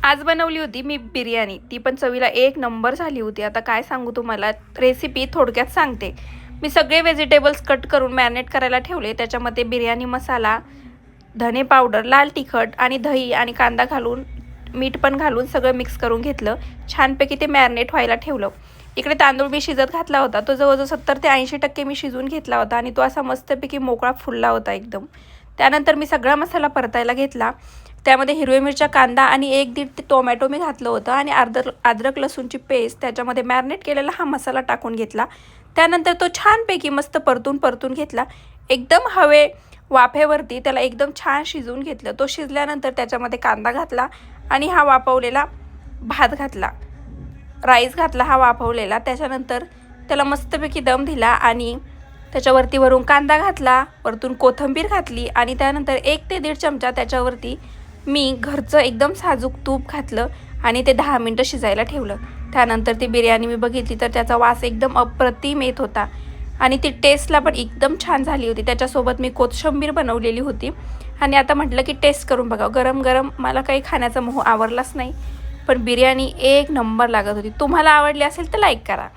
आज बनवली होती मी बिर्याणी, ती पण चवीला एक नंबर झाली होती। आता काय सांगू तुम्हाला, रेसिपी थोडक्यात सांगते। मी सगळे व्हेजिटेबल्स कट करून मॅरिनेट करायला ठेवले। त्याच्यामध्ये बिर्याणी मसाला, धने पावडर, लाल तिखट आणि दही आणि कांदा घालून, मीठ पण घालून सगळं मिक्स करून घेतलं। छानपैकी ते मॅरिनेट व्हायला ठेवलं। इकडे तांदूळ मी शिजत घातला होता, तो जवळजवळ 70 ते 80% मी शिजवून घेतला होता आणि तो असा मस्तपैकी मोकळा फुलला होता एकदम। त्यानंतर मी सगळा मसाला परतायला घेतला। त्यामध्ये हिरवी मिरच्या, कांदा आणि 1-1.5 ते टोमॅटो मी घातलं होतं आणि अद्रक लसूणची पेस्ट, त्याच्यामध्ये मॅरिनेट केलेला हा मसाला टाकून घेतला। त्यानंतर तो छानपैकी मस्त परतून घेतला। एकदम वाफेवरती त्याला एकदम छान शिजवून घेतलं। तो शिजल्यानंतर त्याच्यामध्ये कांदा घातला आणि हा वाफवलेला भात घातला, राईस घातला हा वाफवलेला। त्याच्यानंतर त्याला मस्तपैकी दम दिला आणि त्याच्यावरती वरून कांदा घातला, वरतून कोथिंबीर घातली आणि त्यानंतर 1 ते 1.5 चमचा त्याच्यावरती मी घरचं एकदम साजूक तूप घातलं आणि ते 10 मिनिटं शिजायला ठेवलं। त्यानंतर ती बिर्याणी मी बघितली तर त्याचा वास एकदम अप्रतिम येत होता आणि ती टेस्टला पण एकदम छान झाली होती। त्याच्यासोबत मी कोथिंबीर बनवलेली होती आणि आता म्हटलं की टेस्ट करून बघा। गरम गरम मला काही खाण्याचा मोह आवरलाच नाही, पण बिर्याणी एक नंबर लागत होती। तुम्हाला आवडली असेल तर लाईक करा।